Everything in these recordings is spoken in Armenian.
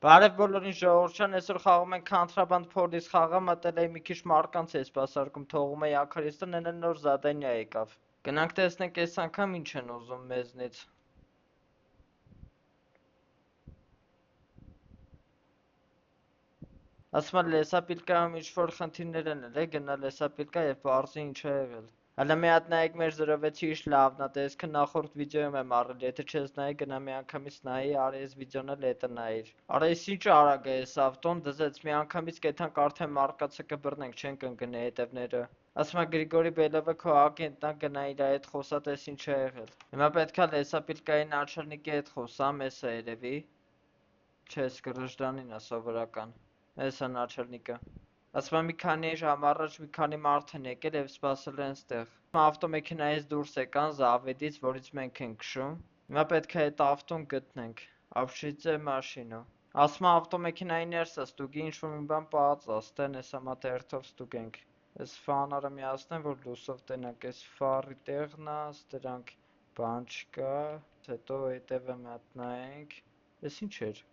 Բարև բոլորին ժողովրդյան, այսօր խաղում ենք Contraband Police խաղը, մտել էի մի քիչ մարդկանց էի սպասարկում, թողում էի աքարիստը, նենեն նոր զադանյա եկավ։ Գնանք տեսնենք այս անգամ ինչ են ուզում մեզնից։ Ասում եմ լեսապիլկայում ինչ-որ խնդիրներ են էլ, գնա լեսապիլկա և պարզի ինչ է եղել։ Հələ մի հատ նայեք մեր 06-ի ինչ լավն է, տեսքը նախորդ վիդեոյում եմ առել, եթե չես նայի գնա մի անգամից նայի, արի այս վիդեոն էլ հետը նայիր։ Արա այս ինչ արագ է այս ավտոն, դզեց մի անգամից կեթանք արդեն մարկացը կբռնենք, չենք ընկնի հետևները։ Ասում է Գրիգորի Բելովը քո ագենտն է, գնա իր հետ խոսա, տես ինչ է եղել։ Հիմա պետքա լեսապիլկայի начальնիկի հետ խոսամ, էս է երևի։ Չես Գրժդանին է սովորական։ Էս է начальնիկը։ Ասում եմ մի քանի ժամ առաջ մի քանի մարդ են եկել և սպասել են ստեղ։ Ավտոմեքենայից դուրս եկան Զավեդից, որից մենք ենք քշում։ Հիմա պետք է այդ ավտոն գտնենք։ Ապշիծե մաշինա։ Ասում եմ ավտոմեքենայի ներսը ստուգի ինչ-որ մի բան պահած աստեն, ես ամա թերթով ստուգենք։ Ես ֆանարը միացնեմ, որ լուսով տենանք, ես ֆարի տեղն է, դրանք բան չկա, հետո հետևը մատնայենք։ Ես ինչ էր։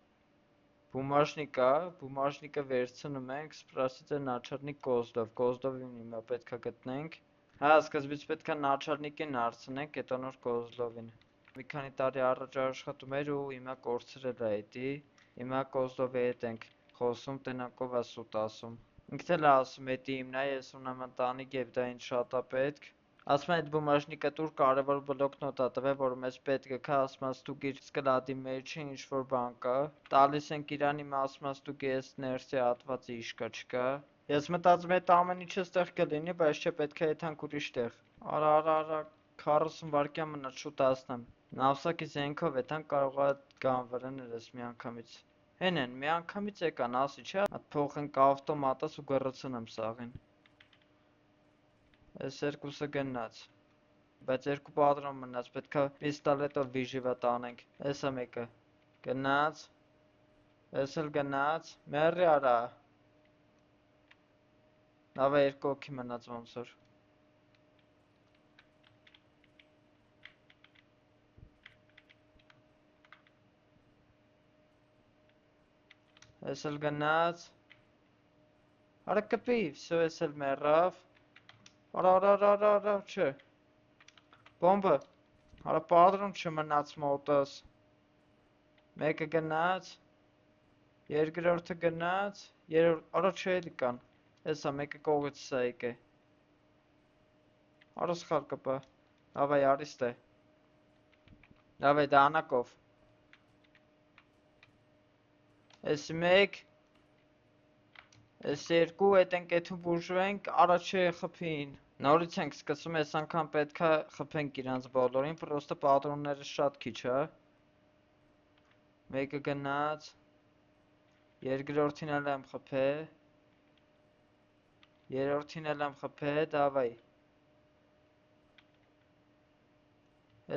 Բումաժնիկը վերցնում ենք, սպրասիցը начальник Կոզլովին հիմա պետքա գտնենք։ Հա, սկզբից պետքա начальникին հարցնենք, հետո նոր Կոզլովին։ Մի քանի տարի առաջ աշխատում էր ու հիմա կորցրել է էդի։ Հիմա Կոզլովի հետ ենք խոսում, տենանք ով է սուտ ասում։ Ինքն էլ ասում էդի իմն է, ես ունեմ ընտանիք և դա ինձ շատ է պետք։ Ասում է այդ բումաժնիկը տուր կարևոր բլոկնոտ է տվել, որ մեզ պետք է կա, ասում է ստուգիր սկլադի մեջը ինչ-որ բան կա։ Տալիս ենք իրան հիմա ասում է ստուգի ես ներսի հատվածը ինչ կա չկա։ Ես մտածում եմ այդ ամեն ինչը ստեղ կլինի, բայց չէ պետք է եթանք ուրիշ տեղ։ Արա 40 վայրկյան մնաց շուտ ասնեմ։ Նավսակի զենքով եթանք կարող է գան վրանել ես մի անգամից։ Հեն են, մի անգամից եկան, ասի չէ, հատ փոխենք ավտոմատս ու գրացնեմ սաղին։ Այս երկուսը գնաց։ Բայց երկու պատրոն մնաց, պետքա պիստոլետով վիժիվա տանենք։ Էսա մեկը։ Գնաց։ Էս էլ գնաց։ Մերի արա։ Լավ է երկու հոգի մնաց ոնց որ։ Էս էլ գնաց։ Արա կպի, վсё էս էլ մեռավ։ Արա, չէ։ Բոմբը։ Արա պատրոն չմնաց մոտս։ Մեկը գնաց։ Երկրորդը գնաց։ Արա չէ էլի կան։ Էսա մեկը կողից սա եկե։ Արա սխալ կպա։ Դավայ արիստե։ Դավայ դանակով։ Էս մեկ։ Էս երկու, էտ ենք էթում բուժվենք, արա չէ խփին։ Նորից ենք սկսում, այս անգամ պետքա խփենք իրանց բոլորին, պրոստը պատրոնները շատ քիչ է։ Մեկը գնաց։ Երկրորդին էլ եմ խփե։ Երրորդին էլ եմ խփե, դավայ։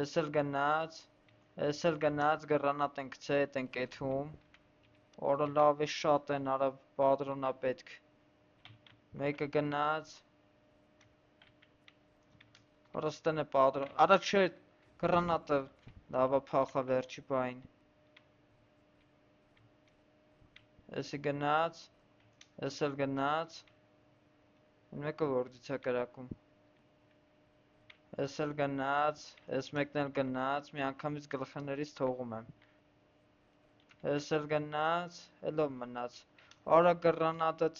Էս էլ գնաց, գրանատ ենք ցե, էտ ենք էթում։ Օրը լավ է շատ են, արա պատրոնա պետք։ Մեկը գնաց։ Արա ստեն է պատրոն, արա չէ, գրանատը լավա փախա վերջի բային։ Էսի գնաց, էս էլ գնաց։ Մեկը որդից է կրակում։ Էս էլ գնաց, էս մեկն էլ գնաց, մի անգամից գլխներից թողում եմ։ Էս էլ գնաց, էլով մնաց։ Արա գրանատը,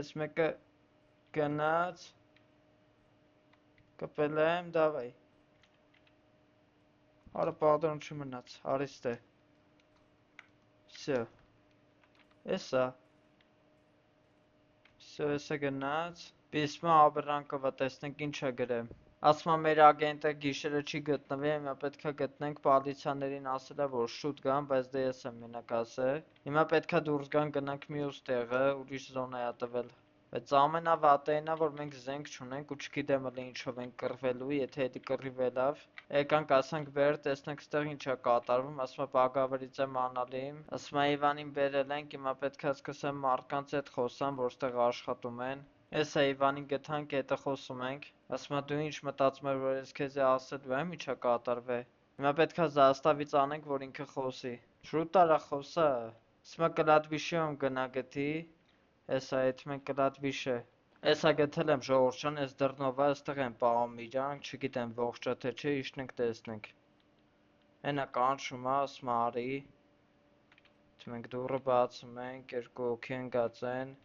էս մեկը գնաց, կպել եմ, դավայ։ Արա պատրոն չմնաց, արիստ է։ Վсё։ Էսա։ Վсё, էսը գնաց։ Պիսմա աբրանքովա, տեսնենք ինչ է գրեմ։ Ասում է մեր ագենտը գիշերը չի գտնվի, հիմա պետքա գտնենք, պալիցիաներին ասել է, որ շուտ գան, բայց դե ես եմ մենակ ասել։ Հիմա պետքա դուրս գան, գնանք մյուս տեղը, ուրիշ զոնա է տվել։ Բայց ամենավատն է, որ մենք զենք չունենք ու չգիտեմ էլ ինչով ենք կռվելու, եթե էդի կռիվելավ։ Եկանք ասանք վեր, տեսնենք ստեղ ինչ է կատարվում, ասում է բագավերից եմ անալիմ, ասում է Իվանին բերել ենք, հիմա պետքա սկսեմ մարդկանց հետ խոսամ, որ ստեղ աշխատում են։ Էսա Իվանին գտանք, հետը խոսում ենք, ասում է դու ինչ մտածում ես, որ ես քեզ ասելու եմ, ինչ է կատարվել։ Հիմա պետք է զաստավից անենք, որ ինքը խոսի։ Շուտ արա խոսա։ Սմա կլատվիշիում գնա գտի։ Էսա այդ մենք կլատվիշը։ Էսա գտել եմ ժողովուրդ ջան, այս դռնովը այստեղ են պահում իրանք, չգիտեմ ողջ է թե չէ, իշնենք տեսնենք։ Այնա կանչում է, ասում արի։ Մենք դուռը բացում ենք, երկու հոգի են գացեն։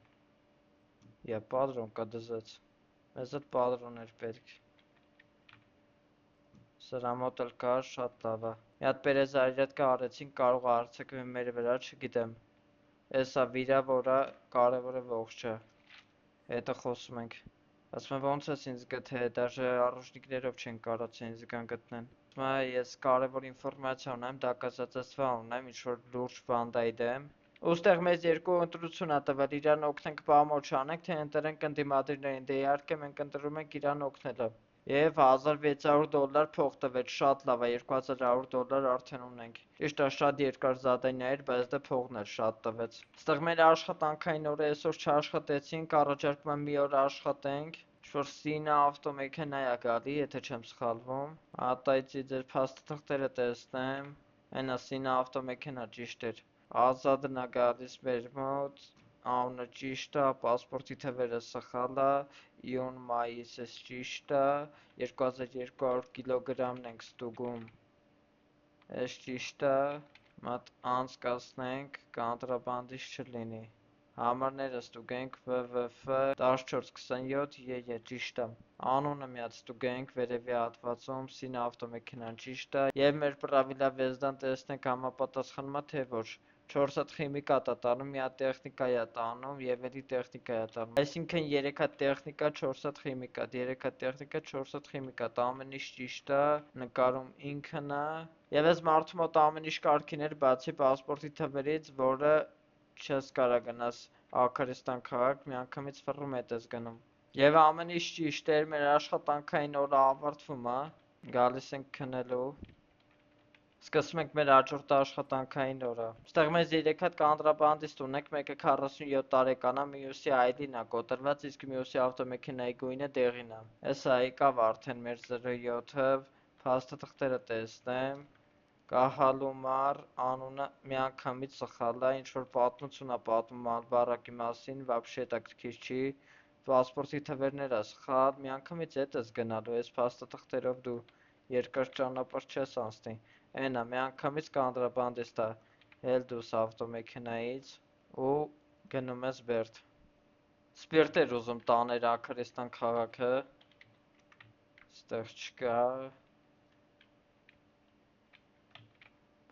Я падրոն կդզեց։ Մեզ այդ падրոն էր պետք։ Սրա մոտ էլ կար, շատ լավ է։ Մի հատ պերեզարյատկա արեցինք, կարող է արձակվի մեր վրա, չգիտեմ։ Էսա վիրավորը, կարևորը ողջ է։ Հետը խոսում ենք։ Ասում եմ ոնց ես ինձ գթե, դաժե առուժնիկներով չեն կարած ինձ կան գտնեն։ Ասում եմ ես կարևոր ինֆորմացիա ունեմ, դակասացածվա ունեմ, ինչ-որ լուրջ բանդայի դեմ։ Ոստեղ մեզ երկու ընտրություն ա տվել, իրան օգնենք բամոչ անենք, թե ընտրենք ընդդիմադիրներին, դե իհարկե մենք ընտրում ենք իրան օգնելը։ Եվ $1600 փող տվեց, շատ լավ է, $2100 արդեն ունենք։ Ճիշտ է, շատ երկար զադանյա էր, բայց դե փողն էլ շատ տվեց։ Այստեղ մեր աշխատանքային օրը այսօր չաշխատեցինք, առաջարկում եմ մի օր աշխատենք։ Ինչ-որ Սինա ավտոմեքենա է գալի, եթե չեմ սխալվում։ Ատայցի ձեր փաստաթղթերը տեսնեմ։ Այնա Սինա ավտոմեքենա ճիշտ էր։ Ազատն է գալիս մեր մոտ, անունը ճիշտ է, պասպորտի թվերը սխալ է, իոն մայիսս ճիշտ է, 2200 կիլոգրամն ենք ստուգում, այս ճիշտ է, մատ անցկացնենք, կանտրաբանդից չլինի, համարները ստուգենք, VVF 1427 ԵԵ ճիշտ է, անունը միատ ստուգենք, վերևի հատվածում, Սինա ավտոմեքենան ճիշտ է, և մեր պրավիլա վեզդան տեսնենք համապատասխանում է թե ոչ, 4 հատ խիմիկա է տանում, մի հատ տեխնիկա է տանում և էլի տեխնիկա է տանում, այսինքն 3 հատ տեխնիկա, 4 հատ խիմիկա, 3 հատ տեխնիկա, 4 հատ խիմիկա, ամեն ինչ ճիշտ է, նկարում ինքն է, և այս մարդու մոտ ամեն ինչ կարգին էր, բացի պասպորտի թվերից, որը չես կարա գնաս Աքրիստան քաղաք, միանգամից ֆռում հետ ես գնում, և ամեն ինչ ճիշտ էր, մեր աշխատանքային օրը ավարտվում է, գալիս ենք քնելու, սկսում ենք մեր հաջորդ աշխատանքային օրը։ Այստեղ մեզ 3 հատ կանտրաբանդիստ ունենք, մեկը 47 տարեկան է, մյուսի ID-ն է կոտրված, իսկ մյուսի ավտոմեքենայի գույնը դեղին է։ Էսա եկավ արդեն մեր 07-ը, փաստաթղթերը տեսնեմ։ Կահալումար, անունը միանգամից սխալ է, ինչ-որ պատմություն է պատմում Ալբարակի մասին, վաբշե հետաքրքիր չի։ Պասպորտի թվերն է սխալ, միանգամից հետ ես գնալու, այս փաստաթղթերով դու երկար ճանապարհ չես անցնի։ Այնա միանգամից կանտրաբանդիստ է Հելդուս ավտոմեքենայից ու գնում ես Բերդ։ Սպիրտ էր ուզում տաներ Աքրիստան քաղաքը, ստեղ չկա,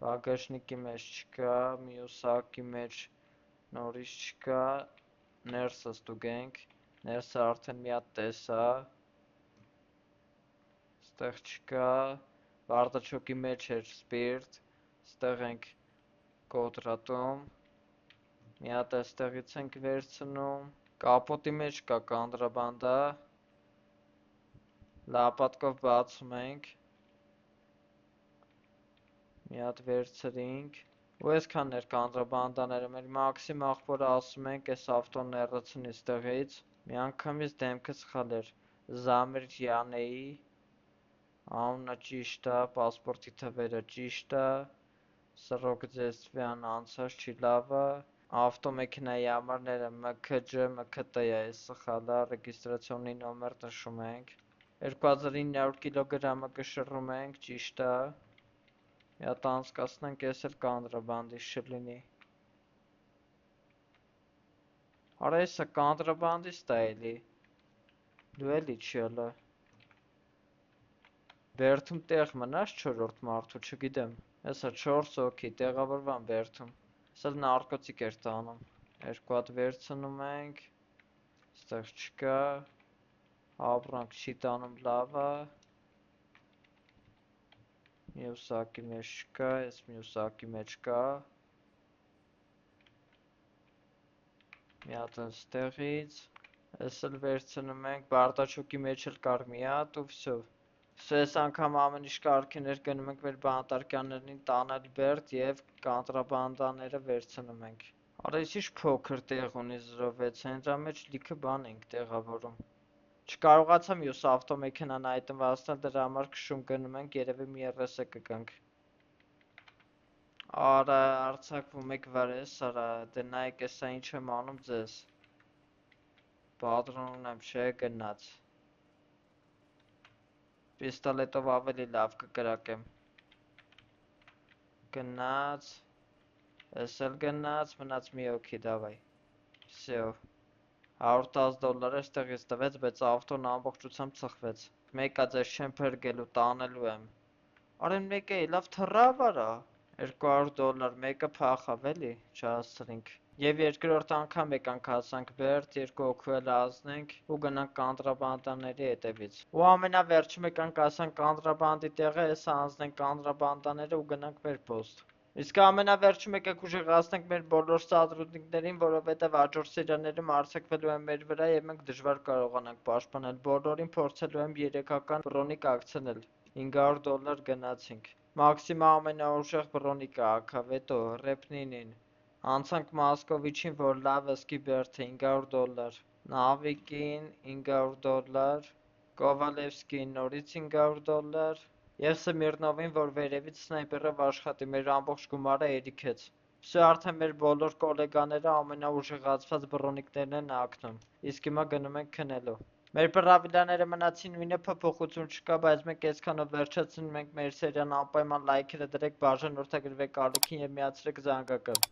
բագաժնիկի մեջ չկա, մյուս հակի մեջ նորից չկա, ներսը ստուգենք, ներսը արդեն մի հատ տեսա, ստեղ չկա, Վարդաչոկի մեջ էր սպիրտ, ստեղ ենք կոտրատում, մի հատ այստեղից ենք վերցնում, կապոտի մեջ կա կանտրաբանդա, լապատկով բացում ենք, մի հատ վերցրինք, ու այսքան էր կանտրաբանդաները, մեր Մաքսիմ աղբորը ասում ենք, այս ավտոն ներրացնի ստեղից, միանգամից դեմքը սխալ էր, Զամիր Յանեի, անունը ճիշտ է, պասպորտի թվերը ճիշտ է, Սրոկ Ձեստվյան անցած չի լավ է, ավտոմեքենայի համարները MKJ, MKT է, սխալ է, ռեգիստրացիոնի նոմեր նշում ենք, 2900 կիլոգրամը կշռում ենք, ճիշտ է, մի հատ անցկացնենք, ես էլ կանտրաբանդից չլինի, արա եսը կանտրաբանդիստ է էլի, դու էլի չյալը, Բերդում տեղ մնաց 4-րդ մարդու, չգիտեմ, եսա 4 հոգի, տեղավորվան Բերդում, սել նարկոտիկ էր տանում, 2 հատ վերցնում ենք, ստեղ չկա, ապրանք չի տանում լավ է, մյուս հակի մեջ չկա, ես մյուս հակի մեջ կա, մի հատ ստեղից, ես էլ վերցնում ենք, Բարտաչոկի մեջ էլ կար մի հատ ու վսյո, Այս անգամ ամեն ինչ կարգին էր, գնում ենք մեր բանտարկյաններին տանել Բերդ և կանտրաբանդաները վերցնում ենք։ Արա ես ինչ փոքր տեղ ունի 06, հենց դրա մեջ լիքը բան ենք տեղավորում։ Չկարողացա մյուս ավտոմեքենան այտնվածնել, դրա համար քշում գնում ենք, երևի մի RS-ը կգանք։ Արա, արձակվում եք վարես, արա, դե նայեք էսա ինչ եմ անում ձեզ։ Պատրոն ունեմ, չէ, գնաց։ Պիստոլետով ավելի լավ կկրակեմ։ Գնաց, էս էլ գնաց, մնաց մի օքի, դավայ։ Всё։ $110 էստեղից տվեց, բայց ավտոն ամբողջությամբ ծխվեց։ Մեկա ձեզ չեմ փրկելու, տանելու եմ։ Արեն մեկը լավ թռավ արա։ $200, մեկը փախավ էլի, չհասցրինք։ Եվ երկրորդ անգամ եկանք հասանք Բերդ, 2 օքու էլ ազնենք ու գնանք կանտրաբանդաների հետևից։ Ու ամենավերջում եկանք ասանք կանտրաբանդի տեղը, հեսա անցնենք կանտրաբանդաները ու գնանք մեր post։ Իսկ ամենավերջում եկեք ուժեղացնենք մեր բոլոր սադրուտիկներին, որովհետև հաջորդ սերիաներում արձակվելու են մեր վրա եւ մենք դժվար կարողանանք պաշտպանել։ Բոլորին փորձելու եմ 3-ական բրոնիկ ակցնել։ $500 գնացինք։ Մաքսիմա ամենաուժեղ բրոնիկը ակավետո, ռեպնինին։ Անցանք Մոսկովիչին, որ լավ սկի Բերդը $500, Նավիկին $500, Կովալևսկին նորից $500 եւ Սմիրնովին, որ վերևից սնայպերով աշխատի, մեր ամբողջ գումարը երիքեց։ Սա արդեն մեր բոլոր գոլեգաները ամենաուժեղացված բրոնիկներն են ակնում, իսկ հիմա գնում ենք քնելու։ Մեր պրավիլաները մնացին նույնը, փոփոխություն չկա, բայց մենք այսքանով վերջացնում ենք մեր սերիան, անպայման լայքերը դրեք, բաժանորդագրվեք ալիքին եւ միացրեք զանգակը։